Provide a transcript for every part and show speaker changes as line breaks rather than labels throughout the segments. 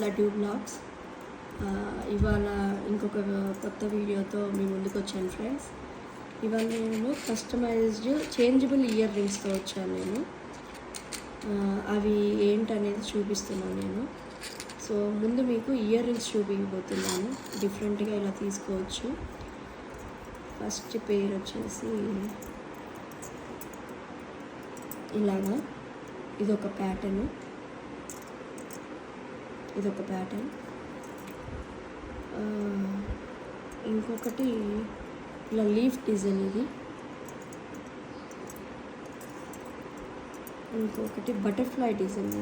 Laddu blogs. ఇవాళ ఇంకొక కొత్త వీడియోతో మీ ముందుకు వచ్చాను ఫ్రెండ్స్. ఇవాళ నేను కస్టమైజ్డ్ చేంజబుల్ ఇయర్ రింగ్స్తో వచ్చాను నేను. అవి ఏంటనేది చూపిస్తున్నాను నేను. సో ముందు మీకు ఇయర్ రింగ్స్ చూపించబోతున్నాను. డిఫరెంట్గా ఇలా తీసుకోవచ్చు. ఫస్ట్ పేరు వచ్చేసి ఇలాగా, ఇదొక ప్యాటర్న్. ఇంకొకటి ఇలా లీఫ్ డిజైన్, ఇది ఇంకొకటి బటర్ఫ్లై డిజైన్,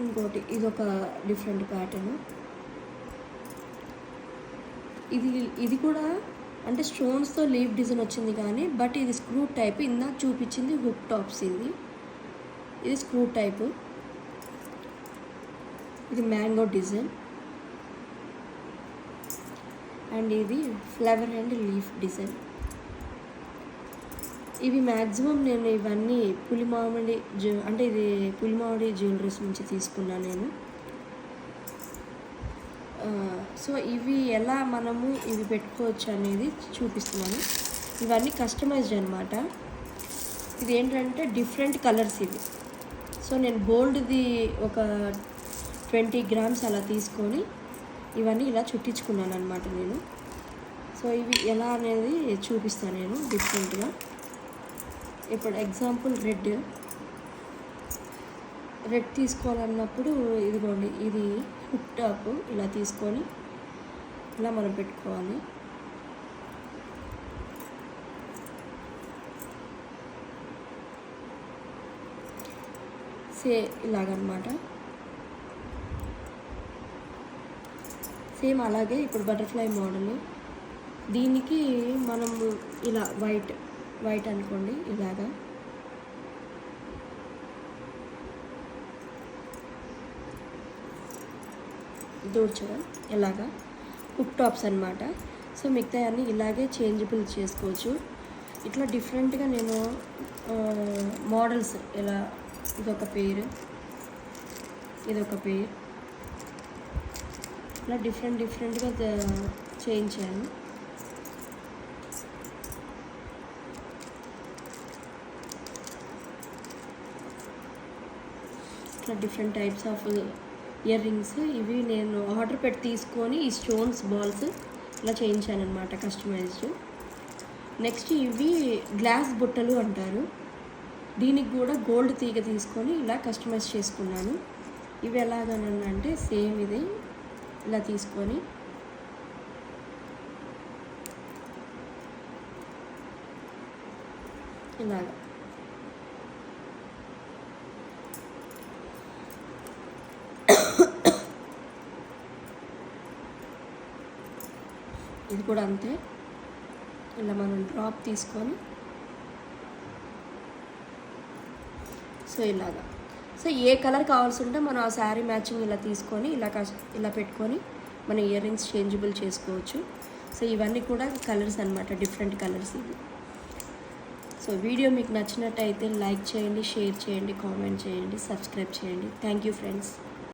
ఇంకోటి ఇదొక డిఫరెంట్ ప్యాటర్న్. ఇది కూడా అంటే స్టోన్స్తో లీఫ్ డిజైన్ వచ్చింది కానీ బట్ ఇది స్క్రూ టైప్. ఇందాక చూపించింది హుక్ టాప్స్, ఇది స్క్రూ టైపు. ఇది మ్యాంగో డిజైన్ అండ్ ఇది ఫ్లవర్ అండ్ లీఫ్ డిజైన్. ఇవి మ్యాక్సిమం నేను ఇవన్నీ పులిమామిడి అంటే ఇది పులిమామిడి జ్యువెలరీస్ నుంచి తీసుకున్నాను నేను. సో ఇవి ఎలా మనము ఇవి పెట్టుకోవచ్చు అనేది చూపిస్తున్నాను. ఇవన్నీ కస్టమైజ్డ్ అనమాట. ఇది ఏంటంటే డిఫరెంట్ కలర్స్ ఇవి. సో నేను గోల్డ్ది ఒక 20 grams అలా తీసుకొని ఇవన్నీ ఇలా చుట్టించుకున్నాను అనమాట నేను. సో ఇవి ఎలా అనేది చూపిస్తాను నేను డిఫరెంట్గా. ఇప్పుడు ఎగ్జాంపుల్ రెడ్ తీసుకోవాలన్నప్పుడు ఇదిగోండి, ఇది హుక్ టాప్ ఇలా తీసుకొని ఇలా మనం పెట్టుకోవాలి. ఇలాగనమాట. సేమ్ అలాగే ఇప్పుడు బటర్ఫ్లై మోడల్. దీనికి మనము ఇలా వైట్ అనుకోండి, ఇలాగా దూర్చడం, ఇలాగా హుక్ టాప్స్ అనమాట. సో మిగతా అన్నీ ఇలాగే చేంజబుల్ చేసుకోవచ్చు. ఇట్లా డిఫరెంట్గా నేను మోడల్స్ ఇలా ఇదొక పేరు ఇలా డిఫరెంట్గా చేయించాను. ఇట్లా different types of ear rings. ఇవి నేను ఆర్డర్ పెట్టి తీసుకొని ఈ స్టోన్స్ బాల్స్ ఇలా చేయించాను అనమాట, కస్టమైజ్డ్. నెక్స్ట్ ఇవి గ్లాస్ బుట్టలు అంటారు. దీనికి కూడా గోల్డ్ తీగ తీసుకొని ఇలా కస్టమైజ్ చేసుకున్నాను. ఇవి ఎలాగనంటే సేమ్ ఇది ఇలా తీసుకొని ఇలాగా ఇది కూడా అంతే. ఇలా మనం డ్రాప్ తీసుకొని సో ఇలాగా. సో ఏ కలర్ కావాల్సి ఉంటే మనం ఆ శారీ మ్యాచింగ్ ఇలా తీసుకొని ఇలా పెట్టుకొని మన ఇయర్ రింగ్స్ చేంజబుల్ చేసుకోవచ్చు. సో ఇవన్నీ కూడా కలర్స్ అనమాట, డిఫరెంట్ కలర్స్ ఇవి. సో వీడియో మీకు నచ్చినట్టయితే లైక్ చేయండి, షేర్ చేయండి, కామెంట్ చేయండి, సబ్స్క్రైబ్ చేయండి. Thank you friends.